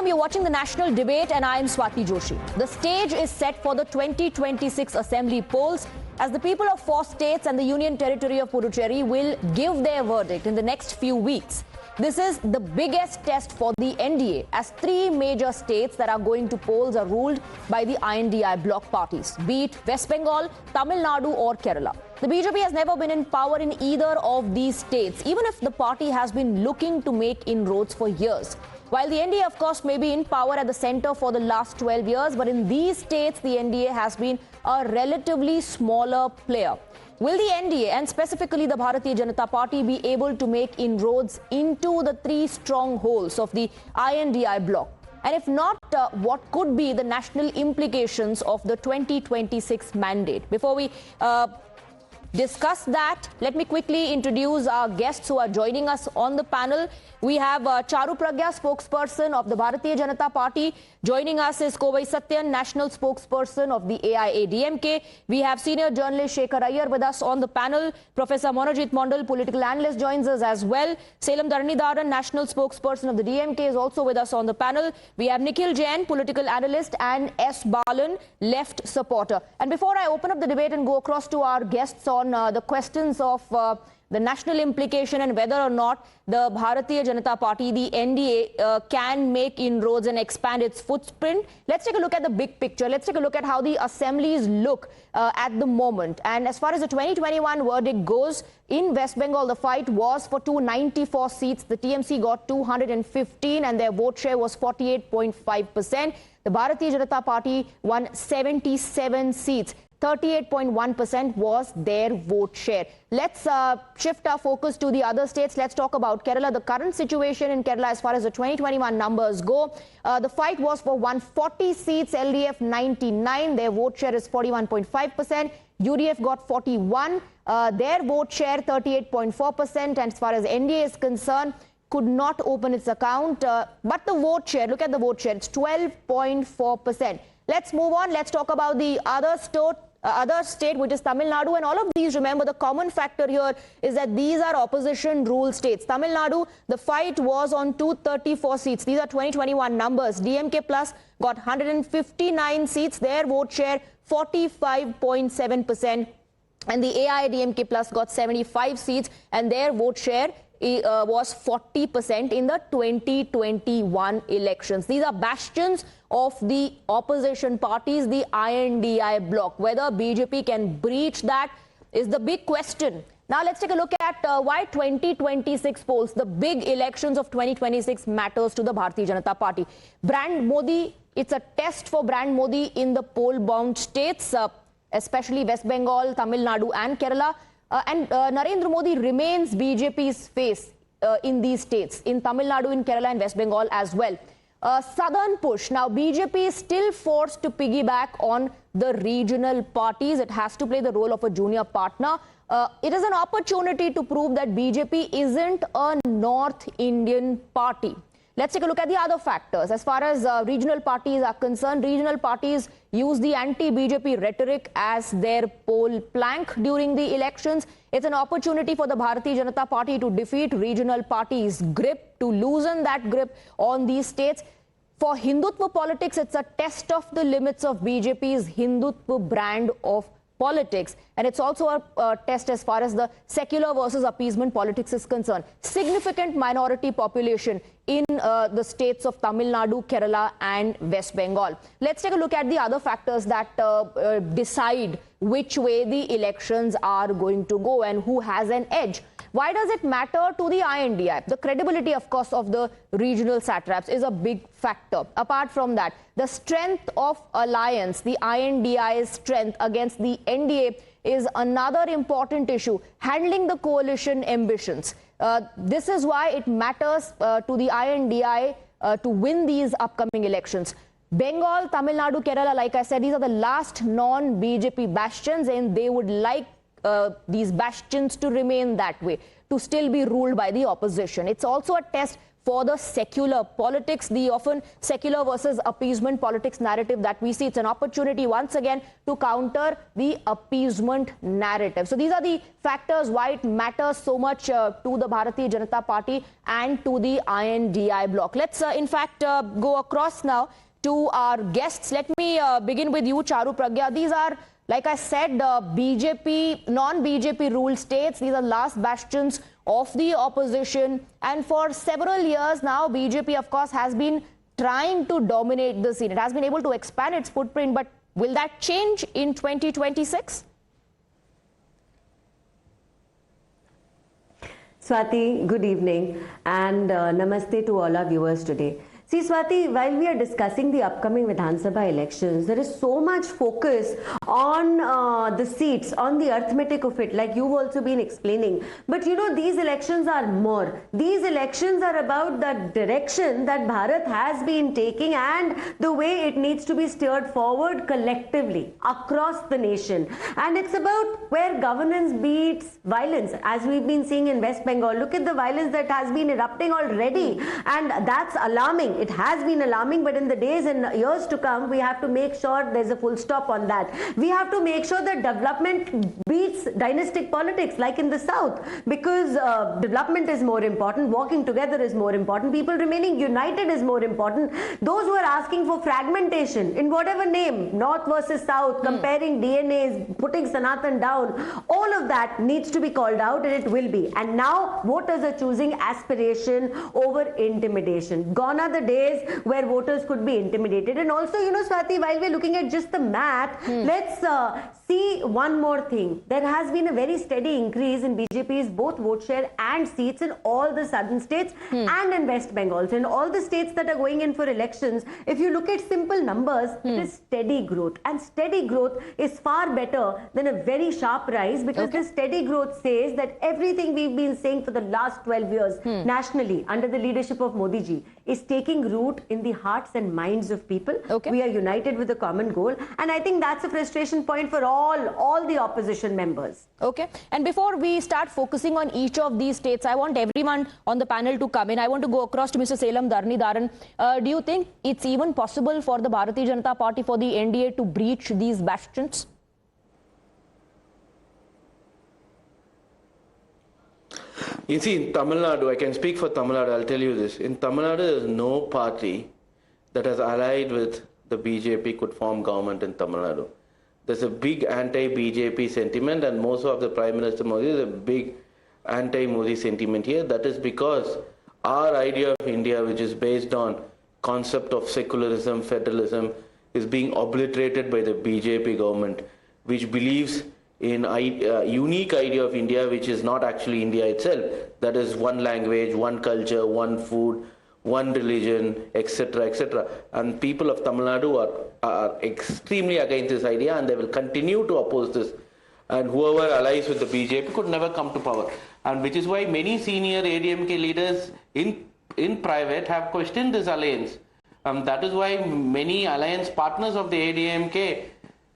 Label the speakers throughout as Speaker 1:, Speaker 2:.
Speaker 1: Welcome. You're watching the national debate and I am Swati Joshi. The stage is set for the 2026 assembly polls as the people of 4 states and the Union Territory of Puducherry will give their verdict in the next few weeks. This is the biggest test for the NDA as 3 major states that are going to polls are ruled by the I.N.D.I.A bloc parties, be it West Bengal, Tamil Nadu or Kerala. The BJP has never been in power in either of these states, even if the party has been looking to make inroads for years. While the NDA, of course, may be in power at the center for the last 12 years, but in these states, the NDA has been a relatively smaller player. Will the NDA and specifically the Bharatiya Janata Party be able to make inroads into the 3 strongholds of the I.N.D.I.A bloc? And if not, what could be the national implications of the 2026 mandate? Before we discuss that, let me quickly introduce our guests who are joining us on the panel. We have Charu Pragya, spokesperson of the Bharatiya Janata Party. Joining us is Kovai Satyan, national spokesperson of the AIADMK. We have senior journalist Shekhar Iyer with us on the panel. Professor Monojit Mondal, political analyst, joins us as well. Salem Dharanidaran, national spokesperson of the DMK, is also with us on the panel. We have Nikhil Jain, political analyst, and S. Balan, left supporter. And before I open up the debate and go across to our guests on the questions of the national implication and whether or not the Bharatiya Janata Party, the NDA, can make inroads and expand its footprint, let's take a look at the big picture. Let's take a look at how the assemblies look at the moment. And as far as the 2021 verdict goes, in West Bengal, the fight was for 294 seats. The TMC got 215 and their vote share was 48.5%. The Bharatiya Janata Party won 77 seats. 38.1% was their vote share. Let's shift our focus to the other states. Let's talk about Kerala. The current situation in Kerala as far as the 2021 numbers go. The fight was for 140 seats, LDF 99. Their vote share is 41.5%. UDF got 41. Their vote share 38.4%. And as far as NDA is concerned, could not open its account. But the vote share, look at the vote share, it's 12.4%. Let's move on. Let's talk about the other state, which is Tamil Nadu. And all of these, remember, the common factor here is that these are opposition rule states. Tamil Nadu, the fight was on 234 seats. These are 2021 numbers. DMK Plus got 159 seats. Their vote share 45.7%. And the AIADMK Plus got 75 seats and their vote share was 40% in the 2021 elections. These are bastions of the opposition parties, the I.N.D.I.A bloc. Whether BJP can breach that is the big question. Now let's take a look at why 2026 polls, the big elections of 2026, matters to the Bharatiya Janata Party. Brand Modi, it's a test for Brand Modi in the poll-bound states, especially West Bengal, Tamil Nadu and Kerala. And Narendra Modi remains BJP's face in these states, in Tamil Nadu, in Kerala and West Bengal as well. Southern push. Now, BJP is still forced to piggyback on the regional parties. It has to play the role of a junior partner. It is an opportunity to prove that BJP isn't a North Indian party. Let's take a look at the other factors. As far as regional parties are concerned, regional parties use the anti-BJP rhetoric as their poll plank during the elections. It's an opportunity for the Bharatiya Janata Party to defeat regional parties' grip, to loosen that grip on these states. For Hindutva politics, it's a test of the limits of BJP's Hindutva brand of politics. And it's also a test as far as the secular versus appeasement politics is concerned. Significant minority population in the states of Tamil Nadu, Kerala and West Bengal. Let's take a look at the other factors that decide which way the elections are going to go and who has an edge. Why does it matter to the I.N.D.I.A? The credibility, of course, of the regional satraps is a big factor. Apart from that, the strength of alliance, the I.N.D.I.'s strength against the NDA is another important issue. Handling the coalition ambitions. This is why it matters to the I.N.D.I.A to win these upcoming elections. Bengal, Tamil Nadu, Kerala, like I said, these are the last non-BJP bastions and they would like these bastions to remain that way, to still be ruled by the opposition. It's also a test for the secular politics, the often secular versus appeasement politics narrative that we see. It's an opportunity once again to counter the appeasement narrative. So these are the factors why it matters so much to the Bharatiya Janata Party and to the I.N.D.I. bloc. Let's in fact go across now to our guests. Let me begin with you, Charu Pragya. These are, like I said, BJP, non-BJP ruled states. These are last bastions of the opposition. And for several years now, BJP, of course, has been trying to dominate the scene. It has been able to expand its footprint. But will that change in 2026?
Speaker 2: Swati, good evening and namaste to all our viewers today. See, Swati, while we are discussing the upcoming Vidhan Sabha elections, there is so much focus on the seats, on the arithmetic of it, like you've also been explaining. But you know, these elections are more. These elections are about the direction that Bharat has been taking and the way it needs to be steered forward collectively across the nation. And it's about where governance beats violence, as we've been seeing in West Bengal. Look at the violence that has been erupting already, and that's alarming. It has been alarming, but in the days and years to come, we have to make sure there's a full stop on that. We have to make sure that development beats dynastic politics, like in the South, because development is more important, walking together is more important, people remaining united is more important. Those who are asking for fragmentation, in whatever name, North versus South, comparing DNAs, putting Sanatan down, all of that needs to be called out, and it will be. And now voters are choosing aspiration over intimidation. Gone are the days where voters could be intimidated. And also, you know, Swati, while we're looking at just the math, let's see one more thing. There has been a very steady increase in BJP's both vote share and seats in all the southern states and in West Bengal. So in all the states that are going in for elections, if you look at simple numbers, it is steady growth. And steady growth is far better than a very sharp rise, because this steady growth says that everything we've been saying for the last 12 years nationally under the leadership of Modi ji is taking root in the hearts and minds of people. We are united with a common goal, and I think that's a frustration point for all the opposition members.
Speaker 1: Okay, and before we start focusing on each of these states, I want everyone on the panel to come in. I want to go across to Mr. Selam Dharnidharan. Do you think it's even possible for the Bharatiya Janata Party, for the NDA to breach these bastions?
Speaker 3: You see, in Tamil Nadu, I can speak for Tamil Nadu, I'll tell you this. In Tamil Nadu, there is no party that has allied with the BJP could form government in Tamil Nadu. There's a big anti-BJP sentiment, and most of the Prime Minister Modi is a big anti-Modi sentiment here. That is because our idea of India, which is based on concept of secularism, federalism, is being obliterated by the BJP government, which believes in a unique idea of India, which is not actually India itself. That is one language, one culture, one food, one religion, etc., etc. And people of Tamil Nadu are extremely against this idea, and they will continue to oppose this. And whoever allies with the BJP could never come to power. And which is why many senior ADMK leaders in private have questioned this alliance. That is why many alliance partners of the ADMK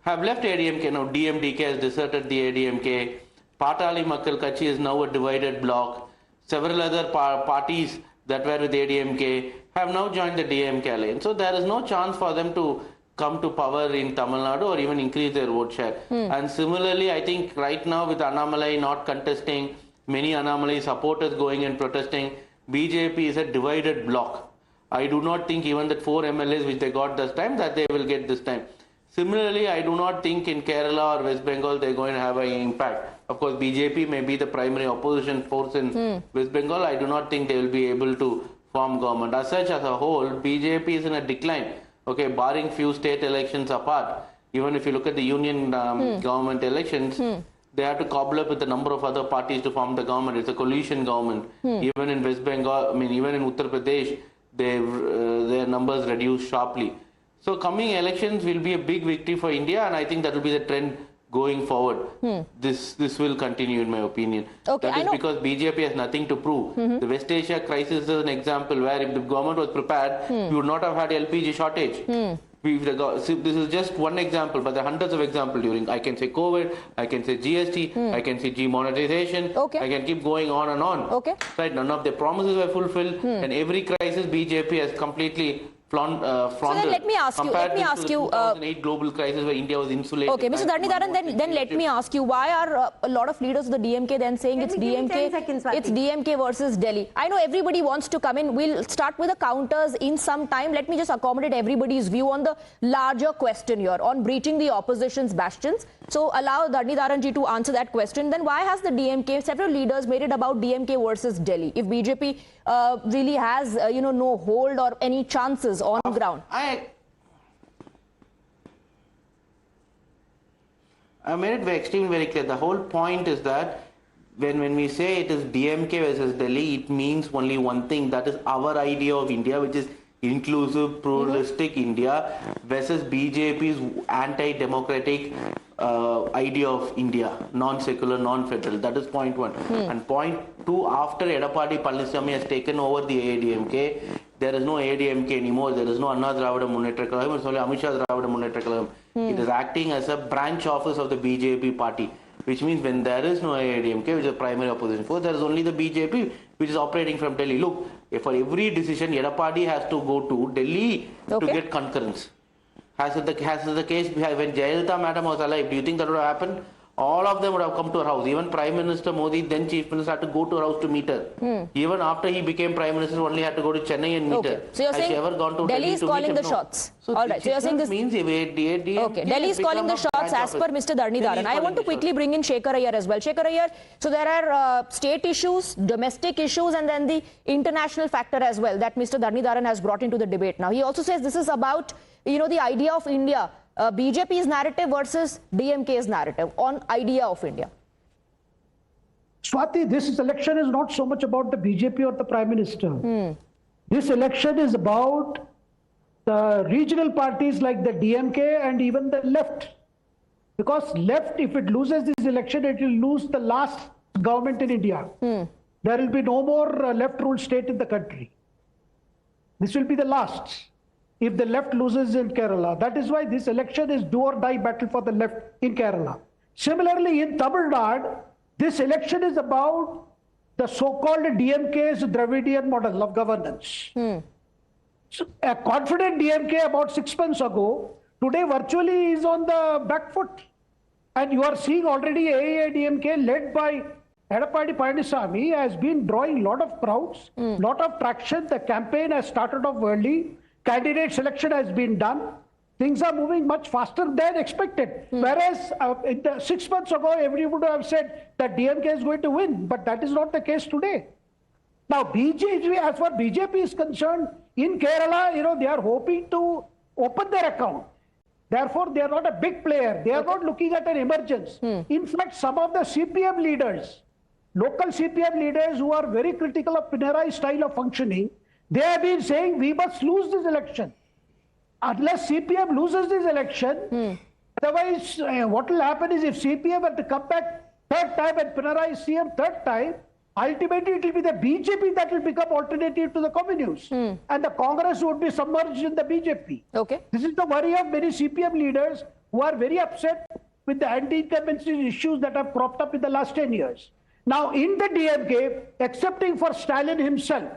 Speaker 3: have left ADMK. Now DMDK has deserted the ADMK. Patali Makkal Kachi is now a divided bloc. Several other parties that were with ADMK have now joined the DMK alliance. So there is no chance for them to come to power in Tamil Nadu or even increase their vote share. And similarly, I think right now with Annamalai not contesting, many Annamalai supporters going and protesting, BJP is a divided bloc. I do not think even that 4 MLAs which they got this time, that they will get this time. Similarly, I do not think in Kerala or West Bengal they're going to have an impact. Of course, BJP may be the primary opposition force in West Bengal. I do not think they will be able to form government. As such, as a whole, BJP is in a decline. Okay, barring few state elections apart, even if you look at the union government elections, they have to cobble up with a number of other parties to form the government. It's a coalition government. Even in West Bengal, I mean, even in Uttar Pradesh, their numbers reduced sharply. So coming elections will be a big victory for India, and I think that will be the trend going forward. This will continue, in my opinion.
Speaker 1: Okay,
Speaker 3: that is because BJP has nothing to prove. The West Asia crisis is an example where if the government was prepared, we would not have had LPG shortage. See, this is just one example, but there are hundreds of examples during, I can say COVID, I can say GST, I can say demonetization, I can keep going on and on. Right, none of the promises were fulfilled, and every crisis BJP has completely flaunted.
Speaker 1: So then let me ask you,
Speaker 3: the 2008 global crisis where India was insulated.
Speaker 1: Okay, Mr. I.N.D.I.A, then let me ask you, why are a lot of leaders of the DMK then saying it's DMK versus Delhi? I know everybody wants to come in. We'll start with the counters in some time. Let me just accommodate everybody's view on the larger question here on breaching the opposition's bastions. So allow I.N.D.I.A ji to answer that question. Then why has the DMK, several leaders made it about DMK versus Delhi? If BJP really has, no hold or any chances on ground.
Speaker 3: I made it extremely very clear. The whole point is that when we say it is DMK versus Delhi, it means only one thing. That is our idea of India, which is inclusive, pluralistic India versus BJP's anti-democratic idea of India, non-secular, non-federal. That is point one. And point two, after Edappadi Palaniswamy has taken over the AIADMK, there is no AIADMK anymore. There is no Anna Dravida Munnetra Kazhagam. It's only Amit Shah Dravida Munnetra Kazhagam. It is acting as a branch office of the BJP party, which means when there is no AIADMK, which is a primary opposition force, there is only the BJP, which is operating from Delhi. Look, for every decision, Edappadi has to go to Delhi to get concurrence. As is the case when Jayalalitha madam was alive, do you think that would have happened? All of them would have come to her house. Even Prime Minister Modi, then Chief Minister, had to go to her house to meet her. Even after he became Prime Minister, only had to go to Chennai and meet her.
Speaker 1: So you're saying Delhi is calling the shots.
Speaker 3: So
Speaker 1: all right. So you're saying this
Speaker 3: means
Speaker 1: Delhi is calling the shots as per Mr. I.N.D.I.A. And I want to quickly bring in Shekhar Iyer as well. Shekhar Iyer, so there are state issues, domestic issues, and then the international factor as well that Mr. I.N.D.I.A. has brought into the debate. Now he also says this is about the idea of India. BJP's narrative versus DMK's narrative on idea of India.
Speaker 4: Swati, this election is not so much about the BJP or the Prime Minister. This election is about the regional parties like the DMK and even the left. Because left, if it loses this election, it will lose the last government in India. There will be no more left-ruled state in the country. This will be the last. If the left loses in Kerala. That is why this election is do or die battle for the left in Kerala. Similarly, in Tamil Nadu, this election is about the so-called DMK's Dravidian model of governance. So a confident DMK about 6 months ago, today virtually is on the back foot. And you are seeing already AIADMK led by Edappadi Palaniswamy has been drawing a lot of crowds, lot of traction. The campaign has started off early. Candidate selection has been done. Things are moving much faster than expected. Whereas 6 months ago, everyone would have said that DMK is going to win. But that is not the case today. Now, BJP, as far as BJP is concerned, in Kerala, they are hoping to open their account. Therefore, they are not a big player. They are not looking at an emergence. In fact, some of the CPM leaders, local CPM leaders who are very critical of Pinarai's style of functioning, they have been saying we must lose this election. Unless CPM loses this election, otherwise what will happen is if CPM were to come back third time and Pinarai is CM third time, ultimately it will be the BJP that will become alternative to the communists. And the Congress would be submerged in the BJP. This is the worry of many CPM leaders who are very upset with the anti-incumbency issues that have cropped up in the last 10 years. Now in the DMK, excepting for Stalin himself,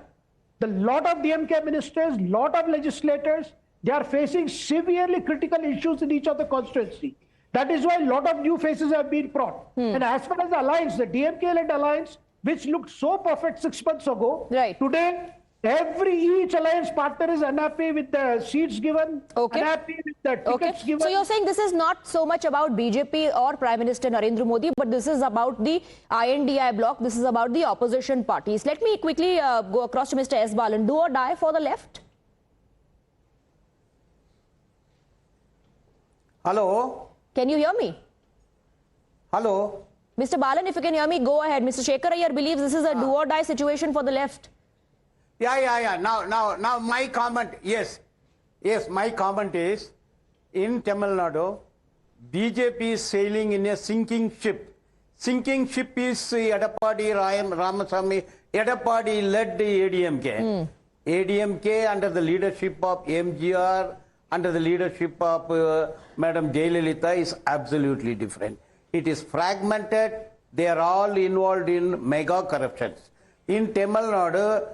Speaker 4: the lot of DMK ministers, lot of legislators, they are facing severely critical issues in each of the constituency. That is why a lot of new faces have been brought. And as far as the alliance, the DMK-led alliance, which looked so perfect 6 months ago, today each alliance partner is unhappy with the seats given, unhappy with the tickets given.
Speaker 1: So you're saying this is not so much about BJP or Prime Minister Narendra Modi, but this is about the I.N.D.I.A bloc, this is about the opposition parties. Let me quickly go across to Mr. S. Balan. Do or die for the left?
Speaker 5: Hello?
Speaker 1: Can you hear me?
Speaker 5: Hello?
Speaker 1: Mr. Balan, if you can hear me, go ahead. Mr. Shekhar Iyer believes this is a do or die situation for the left.
Speaker 5: Yeah. Now my comment, yes, my comment is, in Tamil Nadu, BJP is sailing in a sinking ship. Sinking ship is Edappadi Ramasamy. Edappadi led the ADMK. ADMK under the leadership of MGR under the leadership of Madam Jayalalitha is absolutely different. It is fragmented. They are all involved in mega corruptions. In Tamil Nadu,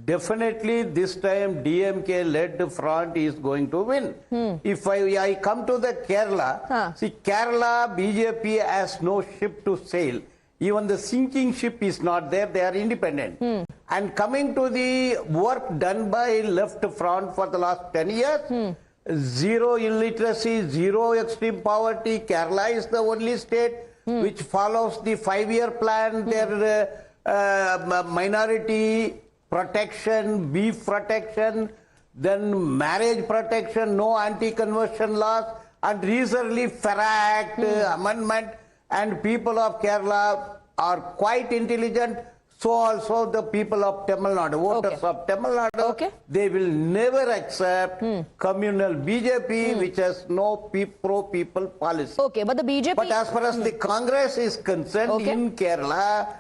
Speaker 5: definitely this time DMK-led front is going to win. If I come to the Kerala, see Kerala BJP has no ship to sail. Even the sinking ship is not there, they are independent. And coming to the work done by left front for the last 10 years, zero illiteracy, zero extreme poverty. Kerala is the only state which follows the 5-year plan, their minority protection, beef protection, then marriage protection, no anti-conversion laws, and recently FARA Act amendment. And people of Kerala are quite intelligent, so also the people of Tamil Nadu, voters of Tamil Nadu, they will never accept communal BJP, which has no pro-people policy.
Speaker 1: Okay, but the BJP...
Speaker 5: But as far as the Congress is concerned, in Kerala,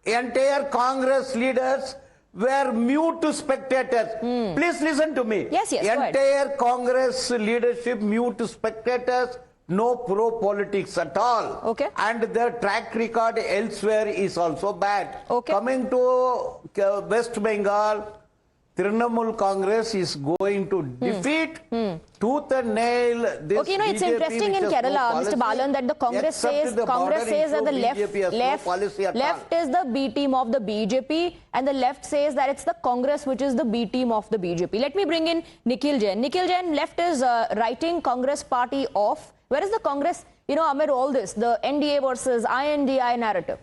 Speaker 5: entire Congress leaders were mute spectators. Please listen to me.
Speaker 1: Yes,
Speaker 5: entire Congress leadership mute spectators, no pro-politics at all.
Speaker 1: Okay.
Speaker 5: And their track record elsewhere is also bad.
Speaker 1: Okay.
Speaker 5: Coming to West Bengal, Trinamool Congress is going to defeat tooth and nail this
Speaker 1: Okay, no, it's
Speaker 5: BJP
Speaker 1: interesting in Kerala, Mr. Balan, that the Congress says that the left is the B team of the BJP, and the left says that it's the Congress which is the B team of the BJP. Let me bring in Nikhil Jain. Nikhil Jain, left is writing Congress party off. Where is the Congress, amid all this, the NDA versus I.N.D.I. narrative?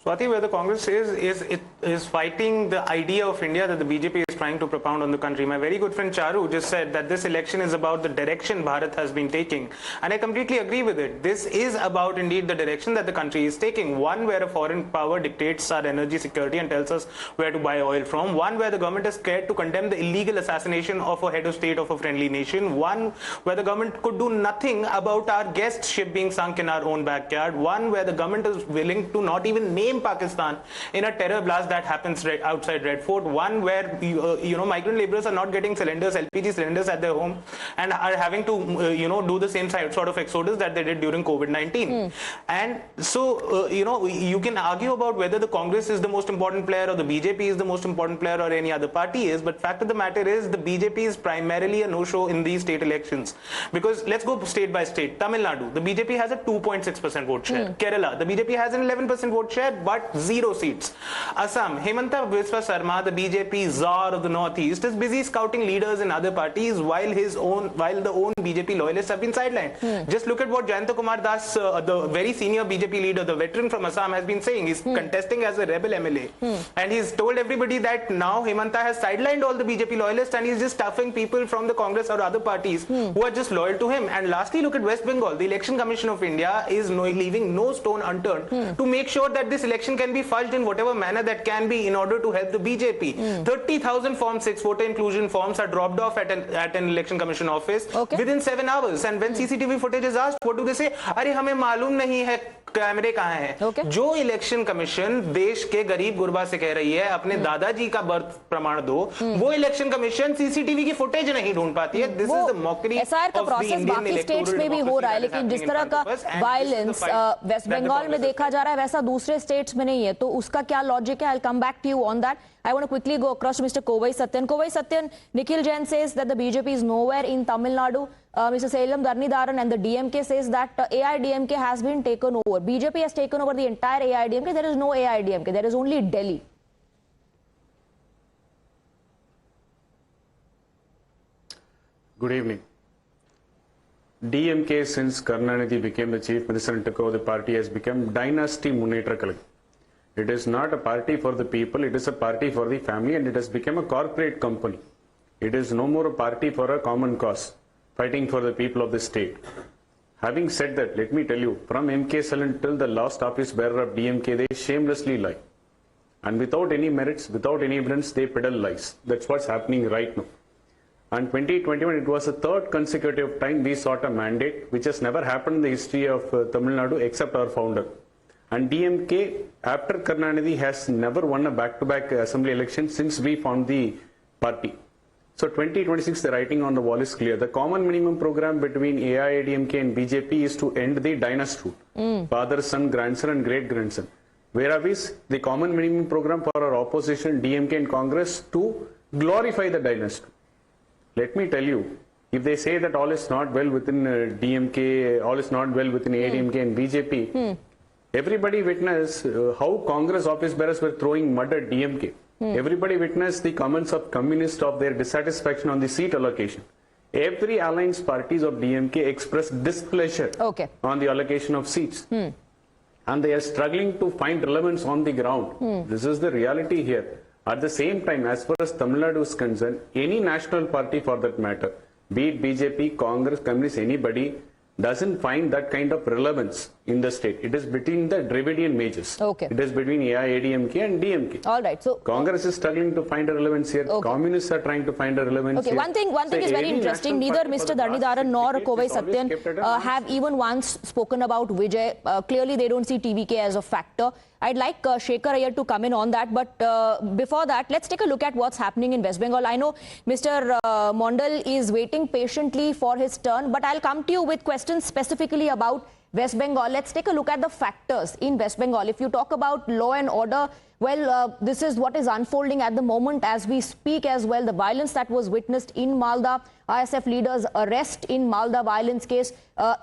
Speaker 6: Swati, where the Congress is fighting the idea of India that the BJP is trying to propound on the country. My very good friend Charu just said that this election is about the direction Bharat has been taking. And I completely agree with it. This is about indeed the direction that the country is taking. One where a foreign power dictates our energy security and tells us where to buy oil from. One where the government is scared to condemn the illegal assassination of a head of state of a friendly nation. One where the government could do nothing about our guest ship being sunk in our own backyard. One where the government is willing to not even name Pakistan in a terror blast that happens outside Red Fort. One where migrant laborers are not getting cylinders, LPG cylinders at their home, and are having to do the same sort of exodus that they did during COVID-19. And so you can argue about whether the Congress is the most important player or the BJP is the most important player or any other party is, but fact of the matter is the BJP is primarily a no-show in these state elections. Because let's go state by state. Tamil Nadu, the BJP has a 2.6% vote share. Kerala, the BJP has an 11% vote share, but 0 seats. Assam, Hemanta Biswa Sarma, the BJP czar of the Northeast, is busy scouting leaders in other parties while the own BJP loyalists have been sidelined. Just look at what Jayanta Kumar Das, the very senior BJP leader, the veteran from Assam, has been saying. He's contesting as a rebel MLA. And he's told everybody that now Hemanta has sidelined all the BJP loyalists and he's just stuffing people from the Congress or other parties who are just loyal to him. And lastly, look at West Bengal. The Election Commission of India is leaving no stone unturned to make sure that this election can be fudged in whatever manner that can be in order to help the BJP. 30,000 Form 6 voter inclusion forms are dropped off at an election commission office within 7 hours. And when CCTV footage is asked, what do they say? अरे हमें मालूम नहीं है कैमरे कहाँ हैं. जो election commission देश के गरीब गुरबा से कह रही है अपने दादाजी का बर्थ प्रमाण दो, वो इलेक्शन कमीशन सीसीटीवी की फुटेज नहीं ढूंढ पाती है. This is the mockery
Speaker 1: SIR का प्रोसेस बाकी स्टेट्स में भी हो रहा है, लेकिन जिस तरह का वायलेंस वेस्ट बंगाल में देखा जा रहा है वैसा दूसरे स्टेट्स में नहीं है. तो उसका क्या लॉजिक है? I will come back to you on that. I want to quickly go across to Mr. Kovai Satyan. Kovai Satyan, Nikhil Jain says that the BJP is nowhere in Tamil Nadu. Mr. Salem Dharnidharan and the DMK says that AIDMK has been taken over. BJP has taken over the entire AIDMK. There is no AIDMK. There is only Delhi.
Speaker 7: Good evening. DMK, since Karunanidhi became the chief minister and took over the party, has become Dynasty Munnetra Kazhagam. It is not a party for the people, it is a party for the family, and it has become a corporate company. It is no more a party for a common cause, fighting for the people of the state. Having said that, let me tell you, from MK Salon till the last office bearer of DMK, they shamelessly lie. And without any merits, without any evidence, they peddle lies. That's what's happening right now. And 2021, it was the third consecutive time we sought a mandate, which has never happened in the history of Tamil Nadu except our founder. And DMK, after Karunanidhi, has never won a back-to-back assembly election since we found the party. So 2026, the writing on the wall is clear. The common minimum program between AIADMK and BJP is to end the dynasty rule. Father, son, grandson and great-grandson. Whereas the common minimum program for our opposition, DMK and Congress, to glorify the dynasty. Let me tell you, if they say that all is not well within DMK, all is not well within AIADMK and BJP, everybody witnessed how Congress office bearers were throwing mud at DMK. Everybody witnessed the comments of communists of their dissatisfaction on the seat allocation. Every alliance parties of DMK expressed displeasure on the allocation of seats. And they are struggling to find relevance on the ground. This is the reality here. At the same time, as far as Tamil Nadu is concerned, any national party for that matter, be it BJP, Congress, Communists, anybody, doesn't find that kind of relevance in the state. It is between the Dravidian majors. It is between AIADMK and DMK.
Speaker 1: All right. So
Speaker 7: Congress is struggling to find a relevance here. Communists are trying to find a relevance here.
Speaker 1: One thing is very interesting. Neither Mr. Dhanidharan nor Kovai Satyan have even once spoken about Vijay. Clearly, they don't see TVK as a factor. I'd like Shekhar Iyer to come in on that. But before that, let's take a look at what's happening in West Bengal. I know Mr. Mondal is waiting patiently for his turn, but I'll come to you with questions specifically about West Bengal. Let's take a look at the factors in West Bengal. If you talk about law and order, well, this is what is unfolding at the moment as we speak as well. The violence that was witnessed in Malda, ISF leaders' arrest in Malda violence case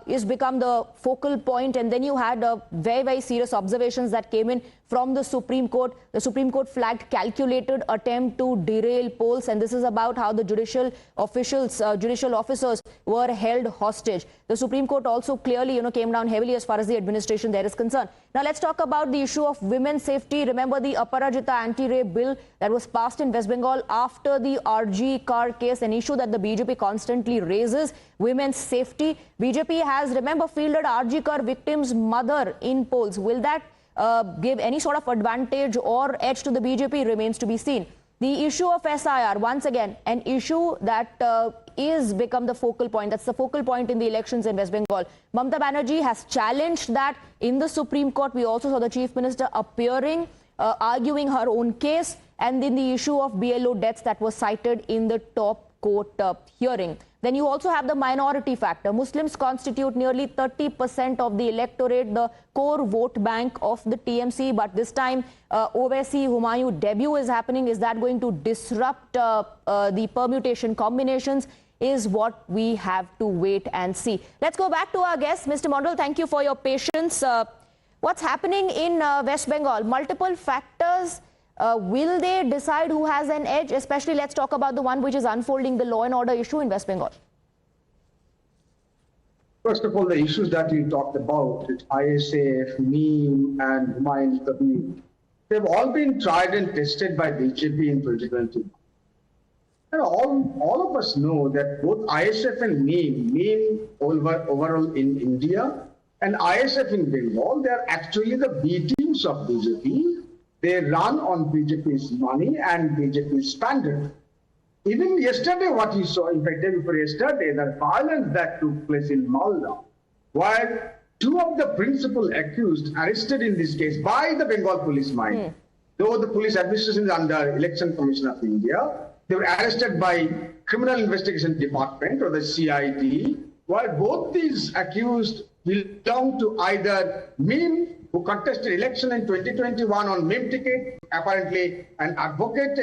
Speaker 1: is become the focal point. And then you had very, very serious observations that came in from the Supreme Court. The Supreme Court flagged calculated attempt to derail polls. And this is about how the judicial officials, judicial officers were held hostage. The Supreme Court also clearly, came down heavily as far as the administration there is concerned. Now, let's talk about the issue of women's safety. Remember the Aparajita anti-rape bill that was passed in West Bengal after the RG car case, an issue that the BJP constantly raises, women's safety. BJP has, remember, fielded RG car victims' mother in polls. Will that give any sort of advantage or edge to the BJP remains to be seen. The issue of SIR, once again, an issue that is become the focal point. That's the focal point in the elections in West Bengal. Mamata Banerjee has challenged that in the Supreme Court. We also saw the Chief Minister appearing, arguing her own case, and then the issue of BLO deaths that was cited in the top court hearing. Then you also have the minority factor. Muslims constitute nearly 30% of the electorate, the core vote bank of the TMC. But this time, Owaisi Humayun debut is happening. Is that going to disrupt the permutation combinations? Is what we have to wait and see. Let's go back to our guest. Mr. Mondal, thank you for your patience. What's happening in West Bengal? Multiple factors. Will they decide who has an edge? Especially, let's talk about the one which is unfolding, the law and order issue in West Bengal.
Speaker 8: First of all, the issues that you talked about, ISF, NEEM, and Humayun, they've all been tried and tested by BJP in 2020. And all of us know that both ISF and NEEM overall in India and ISF in Bengal, they are actually the B teams of BJP. They run on BJP's money and BJP's standard. Even yesterday, what you saw, in fact, day before yesterday, the violence that took place in Malda, while two of the principal accused arrested in this case by the Bengal police mind, though the police administration is under Election Commission of India, they were arrested by Criminal Investigation Department or the CID, while both these accused belong to either NEEM, who contested election in 2021 on MEM ticket, apparently an advocate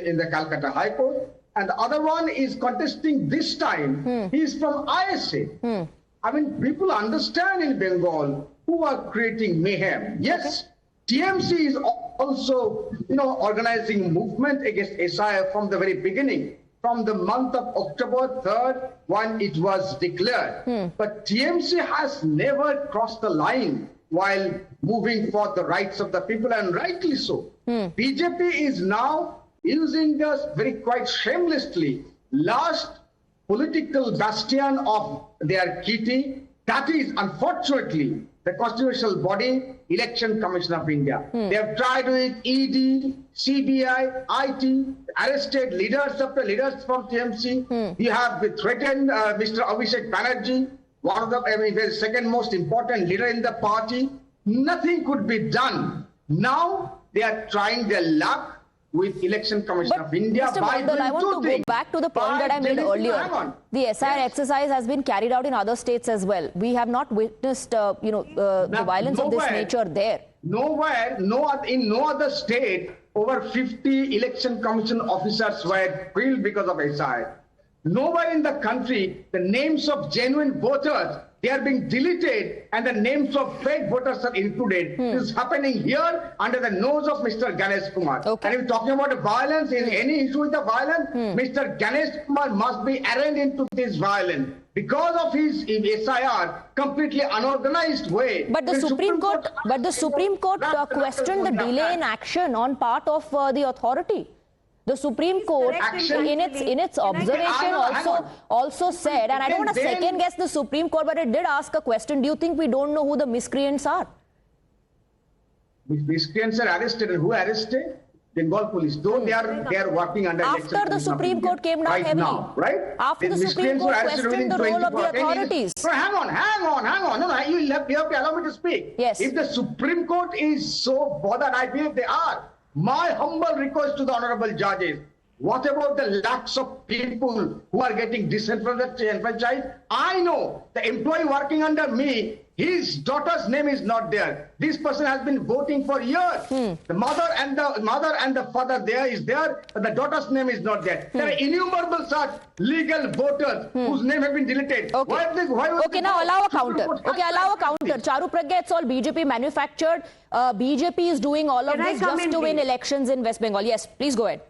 Speaker 8: in the Calcutta High Court, and the other one is contesting this time. He is from ISA. I mean, people understand in Bengal who are creating mayhem. Yes, TMC is also, organizing movement against SIR from the very beginning, from the month of October 3rd, when it was declared. But TMC has never crossed the line while moving for the rights of the people, and rightly so. BJP is now using us very quite shamelessly last political bastion of their kitty. That is, unfortunately, the constitutional body, Election Commission of India. They have tried with ED, CBI, IT, arrested leaders from TMC. You have threatened Mr. Abhishek Banerjee, one of the second most important leader in the party. nothing could be done. Now they are trying their luck with Election Commission of India.
Speaker 1: Mr. Mondal, I want to go back to the point that I made earlier. The SIR exercise has been carried out in other states as well. We have not witnessed, the violence of this nature there.
Speaker 8: Nowhere, in no other state, over 50 Election Commission officers were killed because of SIR. Nowhere in the country, the names of genuine voters, they are being deleted and the names of fake voters are included. This is happening here under the nose of Mr. Ganesh Kumar.
Speaker 1: Okay.
Speaker 8: And if you're talking about the violence, is any issue with the violence, Mr. Ganesh Kumar must be arraigned into this violence. Because of his SIR, completely unorganized way.
Speaker 1: But the Supreme Court questioned the delay in action on part of the authority. The Supreme Court, in its observation, also said, and I don't want to second guess the Supreme Court, but it did ask a question. Do you think we don't know who the miscreants are?
Speaker 8: Miscreants are arrested, and who arrested? Bengal police. Though they are working under
Speaker 1: after the Supreme Court came down
Speaker 8: right
Speaker 1: heavily.
Speaker 8: Now, right?
Speaker 1: After the Supreme Court questioned the role of the authorities.
Speaker 8: No, hang on. No, you have to allow me to speak.
Speaker 1: Yes.
Speaker 8: If the Supreme Court is so bothered, I believe they are. My humble request to the honorable judges, what about the lakhs of people who are getting disenfranchised? I know the employee working under me, his daughter's name is not there. This person has been voting for years. The mother and the father there is there, but the daughter's name is not there. There are innumerable such legal voters whose name have been deleted.
Speaker 1: Okay. Now allow a counter. Charu Pragya, it's all BJP manufactured. BJP is doing all of this just to win elections in West Bengal. Yes, please go ahead.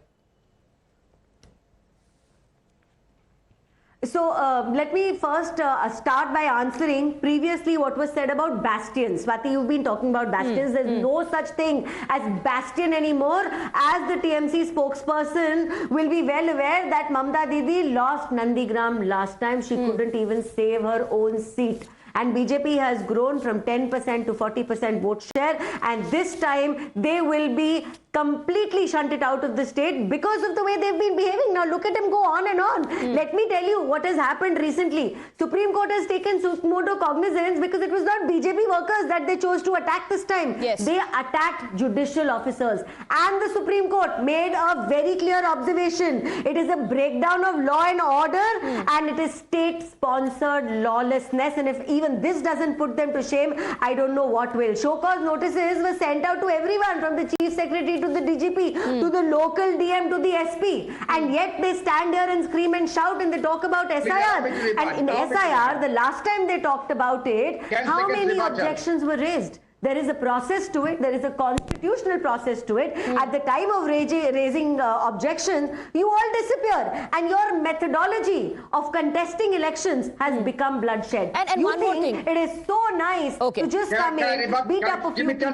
Speaker 2: So let me first start by answering previously what was said about bastions. Swati, you've been talking about bastions. There's no such thing as bastion anymore. As the TMC spokesperson will be well aware that Mamta Didi lost Nandigram last time. She couldn't even save her own seat. And BJP has grown from 10% to 40% vote share, and this time they will be completely shunted out of the state because of the way they've been behaving. Now look at them go on and on. Let me tell you what has happened recently. Supreme Court has taken sumo cognizance because it was not BJP workers that they chose to attack this time.
Speaker 1: Yes.
Speaker 2: They attacked judicial officers, and the Supreme Court made a very clear observation. It is a breakdown of law and order, and it is state-sponsored lawlessness, and if even this doesn't put them to shame, I don't know what will. Show cause notices were sent out to everyone, from the Chief Secretary to the DGP, to the local DM, to the SP, and yet they stand here and scream and shout and they talk about SIR. And in SIR, the last time they talked about it, how many objections were raised? There is a process to it. There is a constitutional process to it. At the time of raising objections, you all disappear. And your methodology of contesting elections has become bloodshed.
Speaker 1: And
Speaker 2: you
Speaker 1: one more thing.
Speaker 2: It is so nice to just come in, beat up a few people,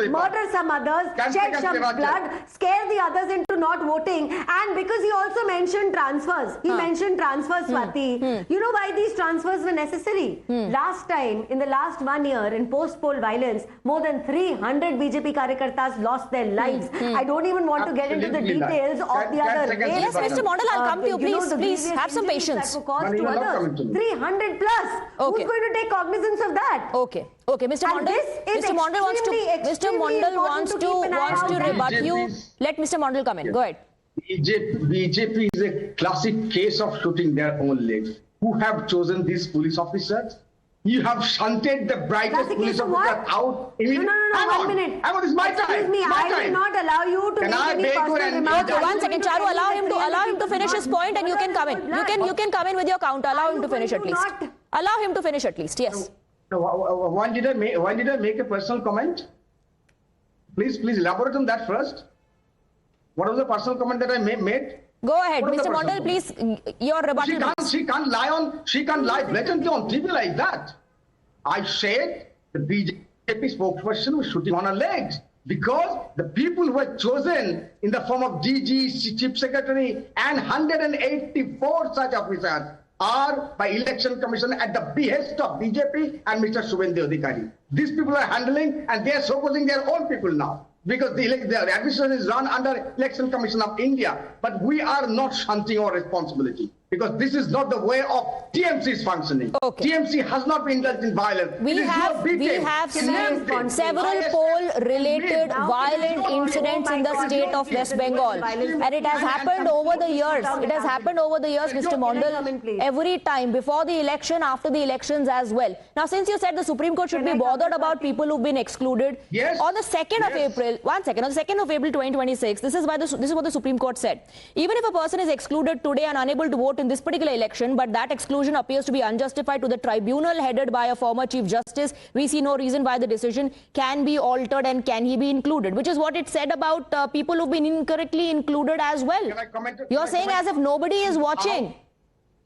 Speaker 2: murder some others, shed some blood, scare the others into not voting. And because he also mentioned transfers. He mentioned transfers, Swati. You know why these transfers were necessary? Last time, in the last 1 year, in post-poll violence, more than 300 BJP karyakartas lost their lives. I don't even want to get into the details of the other.
Speaker 1: Yes, Mr. Mondal, I'll come to you. Please have some patience.
Speaker 2: 300 plus.
Speaker 1: Okay.
Speaker 2: Who's going to take cognizance of that?
Speaker 1: Okay, Mr. Mondal. Mr. Mondal wants to rebut you. Let Mr. Mondal come in. Go ahead.
Speaker 8: BJP is a classic case of shooting their own legs. Who have chosen these police officers? You have shunted the brightest police officer out.
Speaker 2: No, 1 minute.
Speaker 8: It's my time.
Speaker 2: Excuse me, I will not allow you to make any personal remarks.
Speaker 1: Okay, 1 second, Charu, allow him to finish his point, and you can come in. You can come in with your counter. Allow him to finish at least. Allow him to finish at least. Yes.
Speaker 8: Why did I make a personal comment? Please elaborate on that first. What was the personal comment that I made?
Speaker 1: Go ahead, Mr. Mondal, please. Your rebuttal.
Speaker 8: She can't lie blatantly on TV like that. I said the BJP spokesperson was shooting on her legs because the people who were chosen in the form of DG, Chief Secretary, and 184 such officers are by Election Commission at the behest of BJP and Mr. Subhendu Adhikari. These people are handling, and they are supposing their own people now. Because the administration is run under Election Commission of India, but we are not shunting our responsibility. Because this is not the way of TMC's functioning.
Speaker 1: Okay.
Speaker 8: TMC has not been indulged in violence.
Speaker 1: We have seen several poll-related violent incidents in the state of West Bengal, and it has happened over the years. It has happened over the years, Mr. Mondal, every time, before the election, after the elections as well. Now, since you said the Supreme Court should be bothered about people who've been excluded,
Speaker 8: yes,
Speaker 1: on the 2nd of April, on the 2nd of April 2026, this is what the Supreme Court said. Even if a person is excluded today and unable to vote in this particular election, but that exclusion appears to be unjustified to the tribunal headed by a former Chief Justice, we see no reason why the decision can be altered and can he be included, which is what it said about people who've been incorrectly included as well. You're saying as if nobody is watching.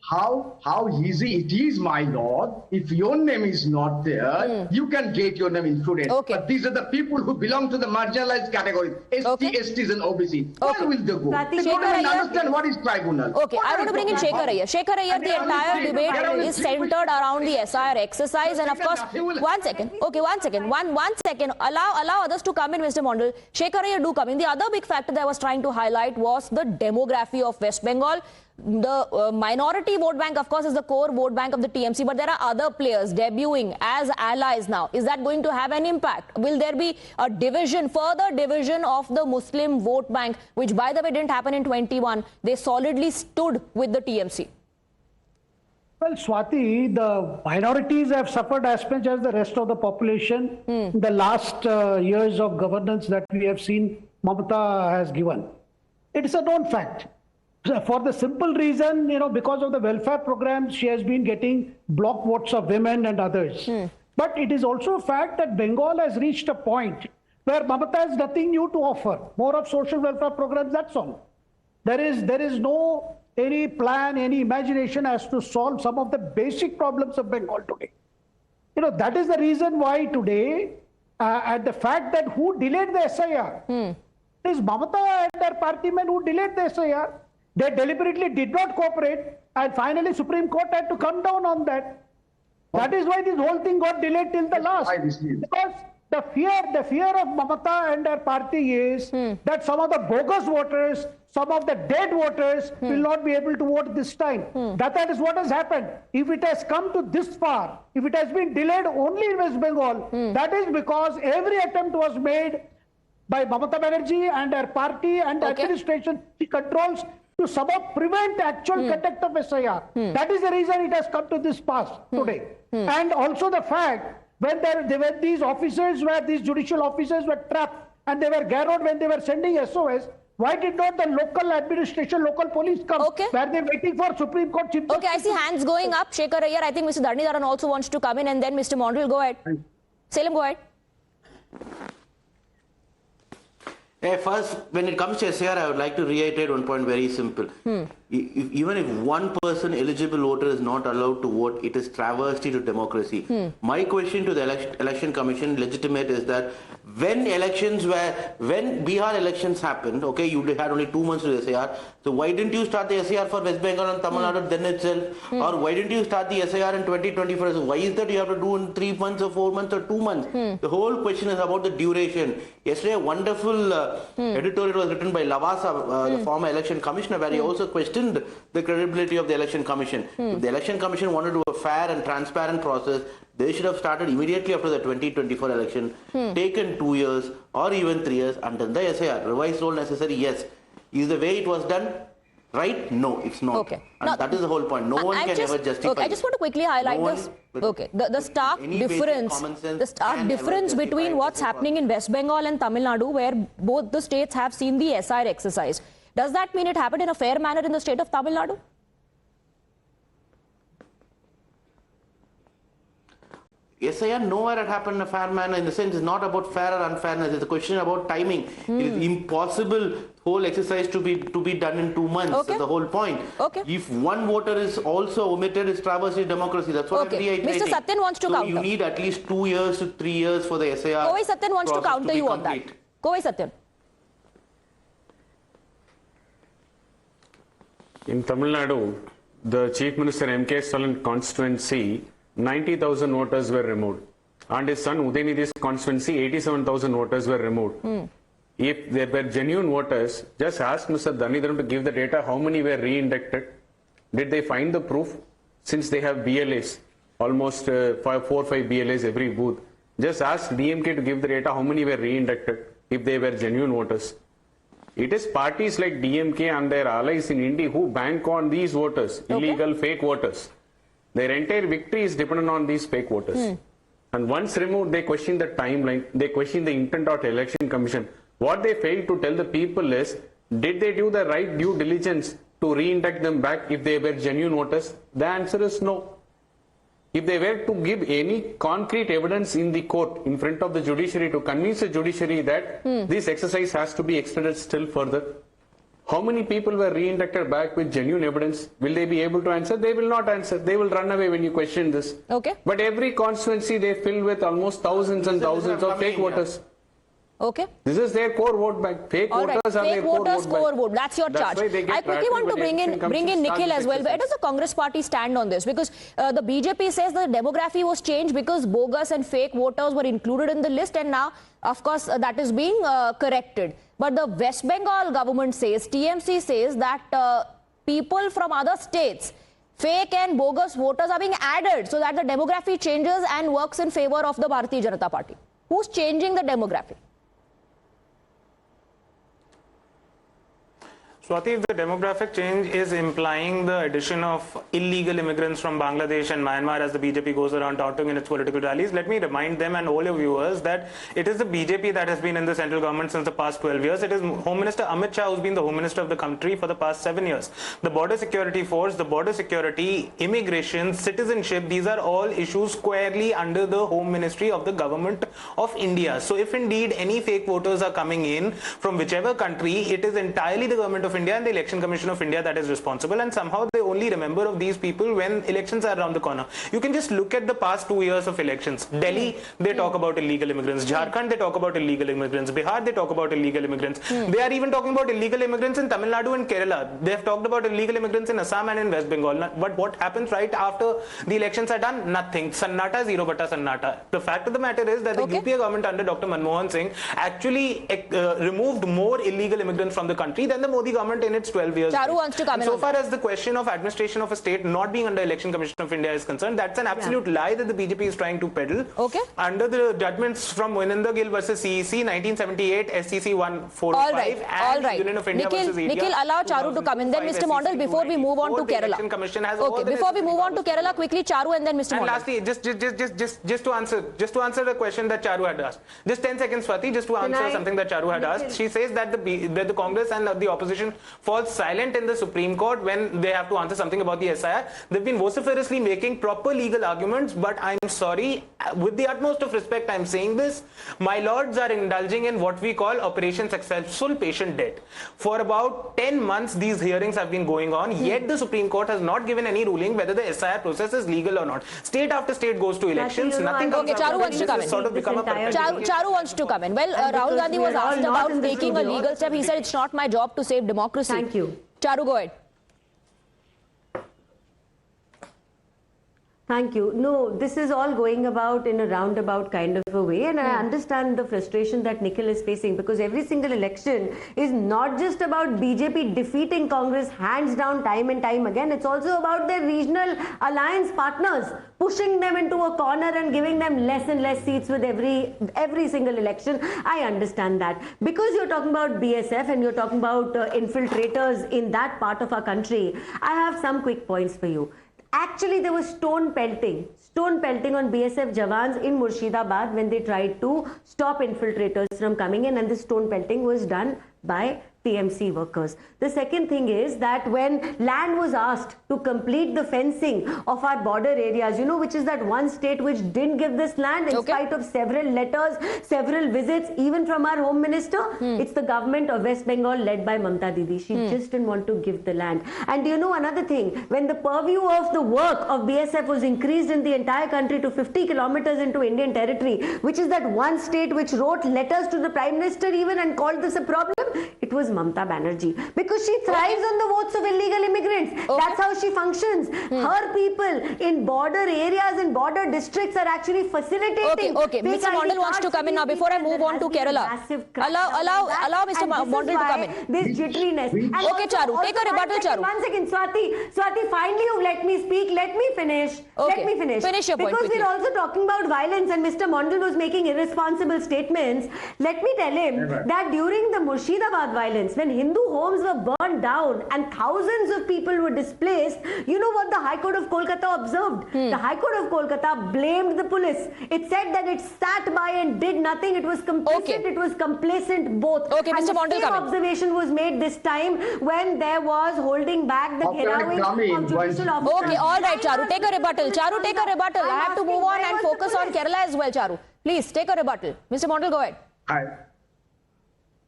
Speaker 8: How easy it is, my lord. If your name is not there, you can get your name included.
Speaker 1: Okay.
Speaker 8: But these are the people who belong to the marginalized categories, ST, STs and OBC. Where will they go? They don't even understand what is tribunal.
Speaker 1: Okay, I want to bring in Shekhar Iyer. Shekhar Iyer, the entire debate is centered around the SIR exercise, and of course, one second. Allow others to come in, Mr. Mondal. Shekhar Iyer, do come in. The other big factor that I was trying to highlight was the demography of West Bengal. The minority vote bank, of course, is the core vote bank of the TMC, but there are other players debuting as allies now. Is that going to have an impact? Will there be a division, further division of the Muslim vote bank, which, by the way, didn't happen in 21? They solidly stood with the TMC.
Speaker 4: Well, Swati, the minorities have suffered as much as the rest of the population in the last years of governance that we have seen Mamata has given. It is a known fact. For the simple reason, because of the welfare programs, she has been getting block votes of women and others. But it is also a fact that Bengal has reached a point where Mamata has nothing new to offer. More of social welfare programs, that's all. There is no any plan, any imagination as to solve some of the basic problems of Bengal today. That is the reason why today, at the fact that who delayed the SIR, it is Mamata and their party men who delayed the SIR. They deliberately did not cooperate, and finally Supreme Court had to come down on that. That is why this whole thing got delayed till the last. Because the fear of Mamata and her party is that some of the bogus voters, some of the dead voters will not be able to vote this time. That is what has happened. If it has come to this far, if it has been delayed only in West Bengal, that is because every attempt was made by Mamata Banerjee and her party and the administration she controls to somehow prevent actual conduct of SIR. That is the reason it has come to this pass today. And also the fact when these officers these judicial officers were trapped and they were garrowed when they were sending SOS, why did not the local administration, local police come? Were they waiting for Supreme Court Chief Justice?
Speaker 1: Okay, I see hands going up. Shekhar Iyer, I think Mr. Dharnidharan also wants to come in, and then Mr. Mondal, go ahead. Salem, go ahead.
Speaker 3: First, when it comes to SIR, I would like to reiterate one point very simple. Even if one person eligible voter is not allowed to vote, it is travesty to democracy. My question to the election commission, legitimate, is that when Bihar elections happened, okay, you had only 2 months to the SIR, so why didn't you start the SIR for West Bengal and Tamil Nadu then itself? Or why didn't you start the SIR in 2024? So why is that you have to do in 3 months or 4 months or 2 months? The whole question is about the duration. Yesterday, a wonderful editorial was written by Lavasa, the former election commissioner, where he also questioned the credibility of the election commission. If the election commission wanted to do a fair and transparent process, they should have started immediately after the 2024 election, taken 2 years or even 3 years and done the SIR. Revised role necessary, yes. Is the way it was done right? No, it's not.
Speaker 1: Okay.
Speaker 3: And now, that is the whole point. No one can ever justify.
Speaker 1: Okay, I just want to quickly highlight this. Okay, the stark difference between what's happening in West Bengal and Tamil Nadu, where both the states have seen the SIR exercise. Does that mean it happened in a fair manner in the state of Tamil Nadu?
Speaker 3: SIR nowhere it happened in a fair manner, in the sense it's not about fair or unfairness, it's a question about timing. It is impossible whole exercise to be done in 2 months.
Speaker 1: Okay.
Speaker 3: That's the whole point.
Speaker 1: Okay.
Speaker 3: If one voter is also omitted, it's travesty democracy. That's what I'm reiterating.
Speaker 1: Mr. Satyan wants to counter.
Speaker 3: You need at least 2 years to 3 years for the SIR.
Speaker 1: Kovai Satyan wants to counter you on that. Kovai Satyan.
Speaker 7: In Tamil Nadu, the Chief Minister M.K. Stalin constituency, 90,000 voters were removed. And his son Udayinidhi's constituency, 87,000 voters were removed. If there were genuine voters, just ask Mr. Dharnidharan to give the data how many were re-inducted. Did they find the proof? Since they have BLAs, almost 4 or 5 BLAs every booth. Just ask DMK to give the data how many were re-inducted if they were genuine voters. It is parties like DMK and their allies in India who bank on these voters, illegal fake voters. Their entire victory is dependent on these fake voters. And once removed, they question the timeline, they question the intent of the election commission. What they failed to tell the people is, did they do the right due diligence to re-induct them back if they were genuine voters? The answer is no. If they were to give any concrete evidence in the court, in front of the judiciary, to convince the judiciary that this exercise has to be extended still further, how many people were re-inducted back with genuine evidence? Will they be able to answer? They will not answer. They will run away when you question this.
Speaker 1: Okay.
Speaker 7: But every constituency they fill with almost thousands and thousands of fake voters.
Speaker 1: Okay.
Speaker 7: This is their core vote bank. Fake
Speaker 1: All right.
Speaker 7: voters are
Speaker 1: Fake
Speaker 7: their
Speaker 1: voters,
Speaker 7: core
Speaker 1: vote. That's your charge. I quickly want to bring in Nikhil as well. Where does the Congress party stand on this? Because the BJP says the demography was changed because bogus and fake voters were included in the list, and now, of course, that is being corrected. But the West Bengal government says, TMC says that people from other states, fake and bogus voters are being added so that the demography changes and works in favor of the Bharatiya Janata Party. Who's changing the demography?
Speaker 6: Swati, if the demographic change is implying the addition of illegal immigrants from Bangladesh and Myanmar as the BJP goes around touting in its political rallies, let me remind them and all your viewers that it is the BJP that has been in the central government since the past 12 years. It is Home Minister Amit Shah who's been the Home Minister of the country for the past 7 years. The border security force, the border security, immigration, citizenship, these are all issues squarely under the Home Ministry of the Government of India. So if indeed any fake voters are coming in from whichever country, it is entirely the Government of India and the Election Commission of India that is responsible, and somehow they only remember of these people when elections are around the corner. You can just look at the past 2 years of elections. Delhi, they talk about illegal immigrants. Jharkhand, they talk about illegal immigrants. Bihar, they talk about illegal immigrants. They are even talking about illegal immigrants in Tamil Nadu and Kerala. They have talked about illegal immigrants in Assam and in West Bengal. But what happens right after the elections are done? Nothing. Sannata, zero bata sannata. The fact of the matter is that the UPA government under Dr. Manmohan Singh actually removed more illegal immigrants from the country than the Modi government in its 12 years.
Speaker 1: Charu wants to come in.
Speaker 6: So far as the question of administration of a state not being under Election Commission of India is concerned, that's an absolute lie that the BJP is trying to peddle.
Speaker 1: Okay.
Speaker 6: Under the judgments from Mohinder Gill versus CEC, 1978, SCC 145, and Union of India versus India.
Speaker 1: Nikhil, allow Charu to come in. Then Mr. Mondal, before we move on to Kerala. Okay, before we move on to Kerala, quickly Charu and then Mr. Mondal.
Speaker 6: And lastly, just to answer the question that Charu had asked. Just 10 seconds, Swati, just to answer something that Charu had asked. She says that the Congress and the opposition falls silent in the Supreme Court when they have to answer something about the SIR. They've been vociferously making proper legal arguments, but I'm sorry, with the utmost of respect, I'm saying this. My lords are indulging in what we call Operation Successful Patient Debt. For about 10 months, these hearings have been going on, yet the Supreme Court has not given any ruling whether the SIR process is legal or not. State after state goes to elections. Nothing comes
Speaker 1: Charu wants to come in.
Speaker 6: Sort of become a
Speaker 1: Charu wants to come in. Well, Rahul Gandhi was asked about taking a legal step. He said it's not my job to save democracy.
Speaker 2: Thank you.
Speaker 1: Charu, go ahead.
Speaker 2: Thank you. No, this is all going about in a roundabout kind of a way, and I understand the frustration that Nikhil is facing, because every single election is not just about BJP defeating Congress hands down time and time again. It's also about their regional alliance partners pushing them into a corner and giving them less and less seats with every single election. I understand that. Because you're talking about BSF and you're talking about infiltrators in that part of our country, I have some quick points for you. Actually, there was stone pelting on BSF Jawans in Murshidabad when they tried to stop infiltrators from coming in, and this stone pelting was done by TMC workers. The second thing is that when land was asked to complete the fencing of our border areas, you know, which is that one state which didn't give this land in spite of several letters, several visits, even from our Home Minister, it's the government of West Bengal led by Mamta Didi. She just didn't want to give the land. And you know another thing, when the purview of the work of BSF was increased in the entire country to 50 kilometers into Indian territory, which is that one state which wrote letters to the Prime Minister even and called this a problem, it was Mamata Banerjee, because she thrives on the votes of illegal immigrants. That's how she functions. Her people in border areas and border districts are actually facilitating.
Speaker 1: Okay. Mr. Mondal wants to come in now. Before I move on to Kerala, allow Mr. Mondal to come in.
Speaker 2: This jitteriness.
Speaker 1: Okay, Charu, take a rebuttal, Charu.
Speaker 2: One second, Swati, finally you let me speak. Let me finish.
Speaker 1: Okay.
Speaker 2: Let me finish.
Speaker 1: Finish your point
Speaker 2: because
Speaker 1: quickly.
Speaker 2: we're also talking about violence, and Mr. Mondal was making irresponsible statements. Let me tell him that during the Murshidabad violence, when Hindu homes were burned down and thousands of people were displaced, you know what the High Court of Kolkata observed? The High Court of Kolkata blamed the police. It said that it sat by and did nothing. It was complicit, it was complacent, both.
Speaker 1: Okay,
Speaker 2: and
Speaker 1: Mr. Mondal,
Speaker 2: the same observation was made this time when there was holding back the gherawing of judicial officers.
Speaker 1: Okay, all right, Charu, take a rebuttal. Charu, take a rebuttal. I have to move on and focus on Kerala as well, Charu. Please, take a rebuttal. Mr. Mondal, go ahead.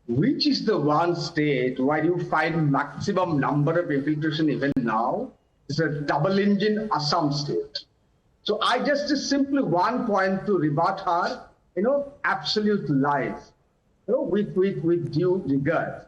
Speaker 8: Which is the one state where you find maximum number of infiltration even now? It's a double engine Assam state. So I just simply one point to rebut her, absolute lies, with due regard.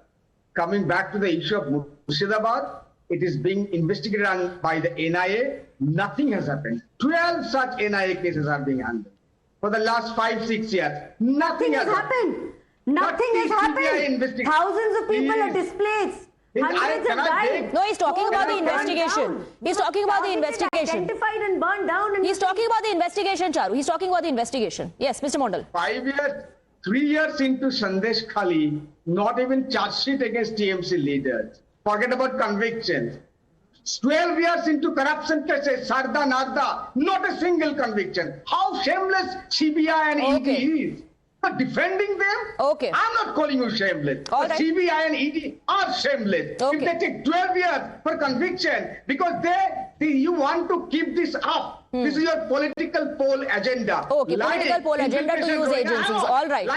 Speaker 8: Coming back to the issue of Murshidabad, it is being investigated by the NIA. Nothing has happened. 12 such NIA cases are being handled. For the last 5-6 years, nothing has happened.
Speaker 2: Nothing has happened. Thousands of people are displaced. Hundreds have died.
Speaker 1: No, he's talking about the investigation. He's talking about the investigation.
Speaker 2: Identified and burned down.
Speaker 1: He's talking about the investigation, Charu. He's talking about the investigation. Yes, Mr. Mondal.
Speaker 8: 5 years, 3 years into Sandesh Khali, not even charge sheet against TMC leaders. Forget about convictions. 12 years into corruption cases, Sarda Narda, not a single conviction. How shameless CBI and ED is. But defending them?
Speaker 1: Okay.
Speaker 8: I'm not calling you shameless.
Speaker 1: All
Speaker 8: but
Speaker 1: right.
Speaker 8: CBI and ED are shameless.
Speaker 1: Okay.
Speaker 8: If they take 12 years for conviction, because you want to keep this up. This is your political poll agenda.
Speaker 1: Okay, political poll agenda to use agencies. All right.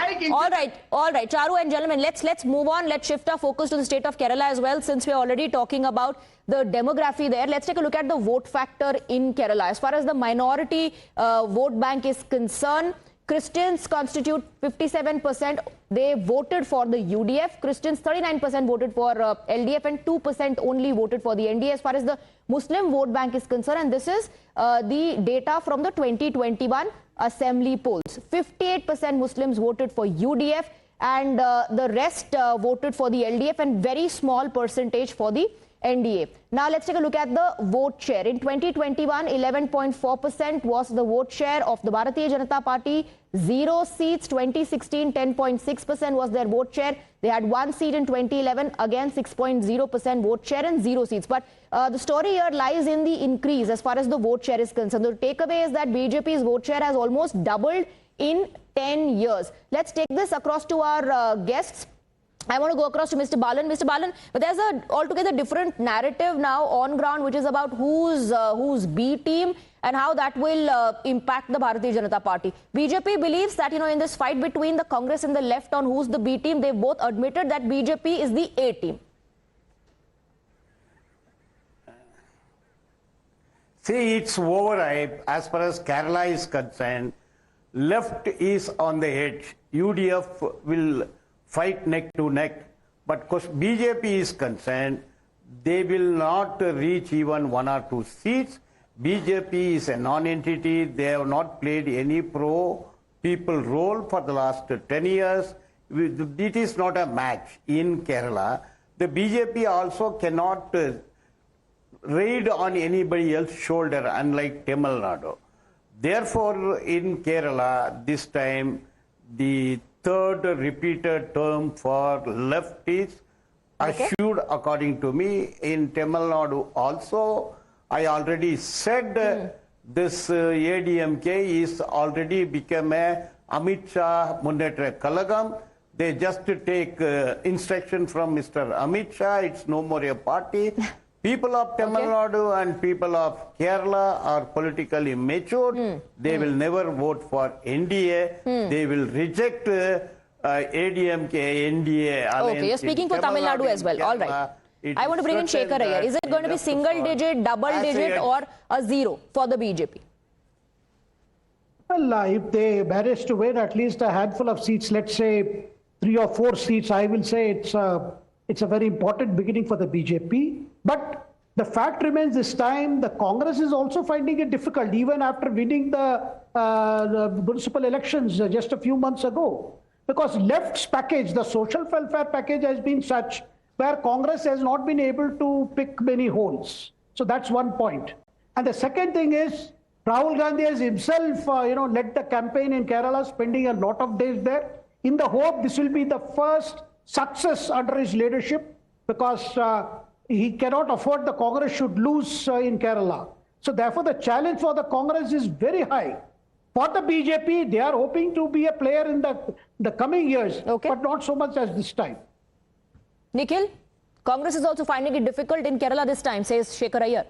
Speaker 1: All right. Charu and gentlemen, let's move on. Let's shift our focus to the state of Kerala as well, since we're already talking about the demography there. Let's take a look at the vote factor in Kerala. As far as the minority vote bank is concerned, Christians constitute 57%. They voted for the UDF. Christians 39% voted for LDF and 2% only voted for the NDA. As far as the Muslim vote bank is concerned, and this is the data from the 2021 assembly polls. 58% Muslims voted for UDF and the rest voted for the LDF and very small percentage for the NDA. Now let's take a look at the vote share. In 2021, 11.4% was the vote share of the Bharatiya Janata Party. 0 seats. 2016, 10.6% was their vote share. They had 1 seat in 2011. Again, 6.0% vote share and 0 seats. But the story here lies in the increase as far as the vote share is concerned. The takeaway is that BJP's vote share has almost doubled in 10 years. Let's take this across to our guests. I want to go across to Mr. Balan. Mr. Balan, but there's a altogether different narrative now on ground, which is about who's B team and how that will impact the Bharatiya Janata Party. BJP believes that, in this fight between the Congress and the left on who's the B team, they both admitted that BJP is the A team.
Speaker 5: See, it's overhyped. As far as Kerala is concerned, left is on the edge. UDF will fight neck to neck. But because BJP is concerned, they will not reach even 1 or 2 seats. BJP is a non-entity. They have not played any pro-people role for the last 10 years. It is not a match in Kerala. The BJP also cannot raid on anybody else's shoulder, unlike Tamil Nadu. Therefore, in Kerala, this time, the third repeated term for left is assured, according to me. In Tamil Nadu also, I already said this ADMK is already become a Amit Shah Munnetra Kalagam. They just take instruction from Mr. Amit Shah. It's no more a party. People of Tamil Nadu and people of Kerala are politically matured. They will never vote for NDA. They will reject ADMK, NDA.
Speaker 1: Okay, you're speaking for Tamil Nadu as well. All right. I want to bring in Shekhar Iyer. Is it going to be single digit, double digit, or a 0 for the BJP?
Speaker 4: Well, if they manage to win at least a handful of seats, let's say 3 or 4 seats, I will say it's a It's a very important beginning for the BJP. But the fact remains this time, the Congress is also finding it difficult, even after winning the municipal elections just a few months ago. Because left's package, the social welfare package, has been such where Congress has not been able to pick many holes. So that's one point. And the second thing is, Rahul Gandhi has himself, led the campaign in Kerala, spending a lot of days there, in the hope this will be the first success under his leadership, because he cannot afford the Congress should lose in Kerala. So therefore, the challenge for the Congress is very high. For the BJP, they are hoping to be a player in the coming years, but not so much as this time.
Speaker 1: Nikhil, Congress is also finding it difficult in Kerala this time, says Shekhar Iyer.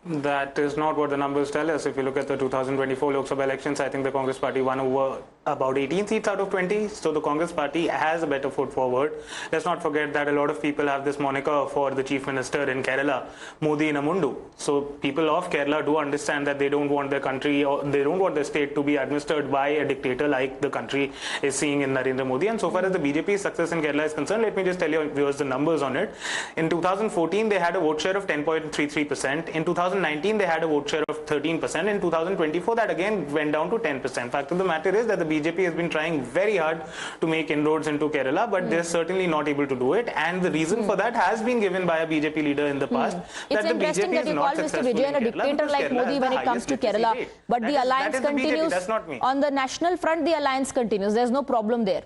Speaker 6: That is not what the numbers tell us. If you look at the 2024 Lok Sabha elections, I think the Congress party won over about 18 seats out of 20. So the Congress party has a better foot forward. Let's not forget that a lot of people have this moniker for the chief minister in Kerala, Modi in a Mundu. So people of Kerala do understand that they don't want their country, or they don't want their state to be administered by a dictator like the country is seeing in Narendra Modi. And so far as the BJP's success in Kerala is concerned, let me just tell you viewers the numbers on it. In 2014, they had a vote share of 10.33%. In 2019, they had a vote share of 13%. In 2024, that again went down to 10%. Fact of the matter is that the BJP has been trying very hard to make inroads into Kerala, but they're certainly not able to do it. And the reason for that has been given by a BJP leader in the past.
Speaker 1: It's interesting that you call Mr. Vijayan a dictator like Modi when it comes to Kerala, but the alliance continues. On the national front, the alliance continues. There's no problem there.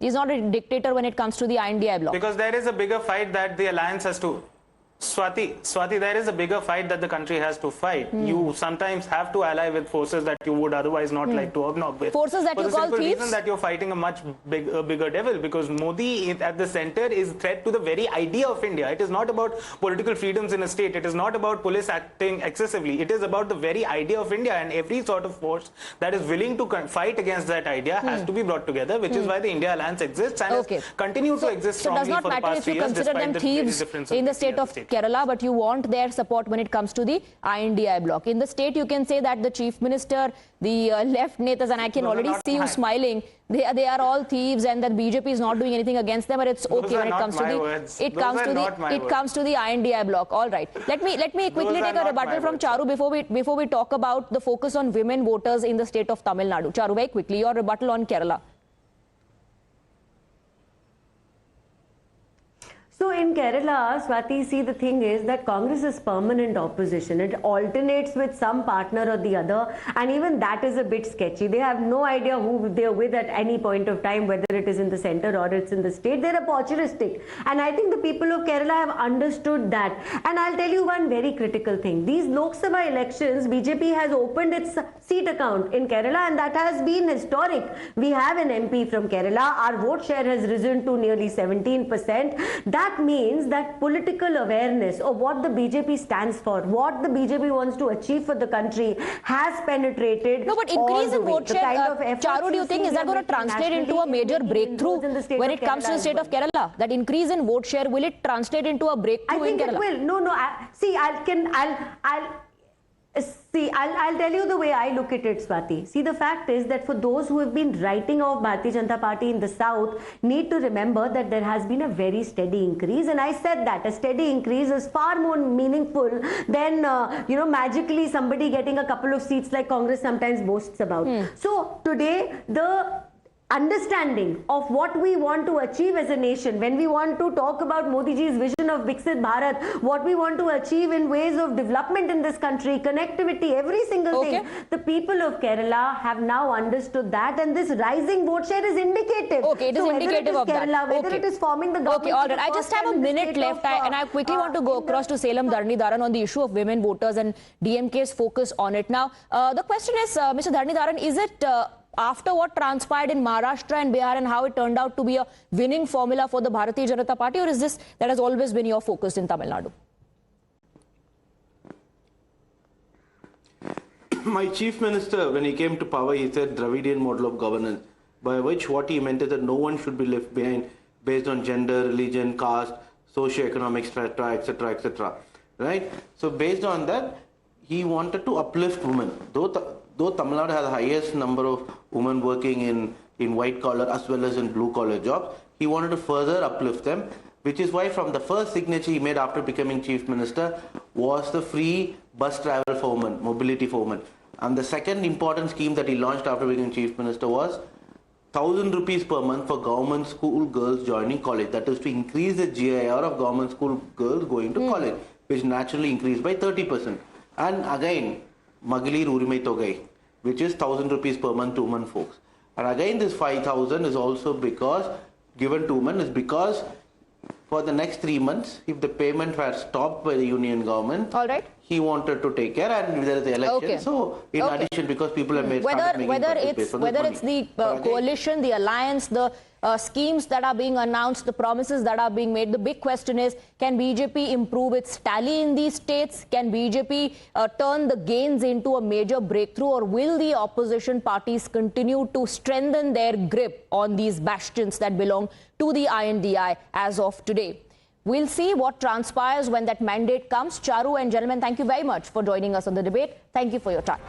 Speaker 1: He's not a dictator when it comes to the I.N.D.I.A bloc.
Speaker 6: Because there is a bigger fight that the alliance has to... Swati, there is a bigger fight that the country has to fight. You sometimes have to ally with forces that you would otherwise not like to hobnob with.
Speaker 1: Forces that you call thieves?
Speaker 6: For the simple reason that you're fighting a much bigger devil, because Modi at the center is a threat to the very idea of India. It is not about political freedoms in a state. It is not about police acting excessively. It is about the very idea of India, and every sort of force that is willing to fight against that idea has to be brought together, which is why the India Alliance exists and has continued to exist strongly for the past 3 years.
Speaker 1: So it does not matter if you consider them thieves in the state of Kerala, but you want their support when it comes to the I.N.D.I.A bloc. In the state, you can say that the chief minister, the left netas, and I can already see you smiling, they are all thieves, and that BJP is not doing anything against them, but it's okay when it comes to the I.N.D.I.A bloc. All right. Let me quickly take a rebuttal from Charu before we talk about the focus on women voters in the state of Tamil Nadu. Charu, very quickly, your rebuttal on Kerala.
Speaker 2: So in Kerala, Swati, see, the thing is that Congress is permanent opposition. It alternates with some partner or the other, and even that is a bit sketchy. They have no idea who they're with at any point of time, whether it is in the center or it's in the state. They're opportunistic. And I think the people of Kerala have understood that. And I'll tell you one very critical thing. These Lok Sabha elections, BJP has opened its seat account in Kerala, and that has been historic. We have an MP from Kerala. Our vote share has risen to nearly 17%. That means that political awareness of what the BJP stands for, what the BJP wants to achieve for the country, has penetrated.
Speaker 1: No, but increase in vote share, Charu, do you think is that going to translate into a major breakthrough when it comes to the state of Kerala? That increase in vote share, will it translate into a breakthrough in Kerala?
Speaker 2: I think it will. No. I'll tell you the way I look at it, Swati. See, the fact is that for those who have been writing off Bharatiya Janata Party in the south, need to remember that there has been a very steady increase. And I said that a steady increase is far more meaningful than, magically somebody getting a couple of seats like Congress sometimes boasts about. So today, the understanding of what we want to achieve as a nation, when we want to talk about Modi ji's vision of Viksit Bharat, what we want to achieve in ways of development in this country, connectivity, every single thing, the people of Kerala have now understood that, and this rising vote share is indicative.
Speaker 1: Okay, it is indicative of
Speaker 2: Kerala,
Speaker 1: that.
Speaker 2: Whether it is forming the government.
Speaker 1: Okay, all right. I just have a minute left, and I quickly want to go across to Salem Dharnidaran on the issue of women voters and DMK's focus on it. Now, the question is, Mr. Dharnidaran, is it after what transpired in Maharashtra and Bihar and how it turned out to be a winning formula for the Bharatiya Janata Party, or is this that has always been your focus in Tamil Nadu?
Speaker 3: My chief minister, when he came to power, he said Dravidian model of governance, by which what he meant is that no one should be left behind based on gender, religion, caste, socio-economic strata, etc., etc. Right? So based on that, he wanted to uplift women. Though Tamil Nadu has the highest number of women working in in white collar as well as in blue collar jobs. He wanted to further uplift them, which is why from the first signature he made after becoming chief minister was the free bus travel for women, mobility for women. And the second important scheme that he launched after becoming chief minister was 1,000 rupees per month for government school girls joining college. That is to increase the GIR of government school girls going to college, which naturally increased by 30%. And again, Magilir Urimai Togai, which is 1,000 rupees per month to women folks. And again, this 5,000 is also because given to women is because for the next 3 months, if the payment were stopped by the union government,
Speaker 1: all right,
Speaker 3: he wanted to take care, and there is the election.
Speaker 1: Okay.
Speaker 3: So, in addition, because people have made
Speaker 1: whether it's the coalition, the alliance, the schemes that are being announced, the promises that are being made, the big question is: can BJP improve its tally in these states? Can BJP turn the gains into a major breakthrough, or will the opposition parties continue to strengthen their grip on these bastions that belong to the I.N.D.I. as of today? We'll see what transpires when that mandate comes. Charu and gentlemen, thank you very much for joining us on the debate. Thank you for your time.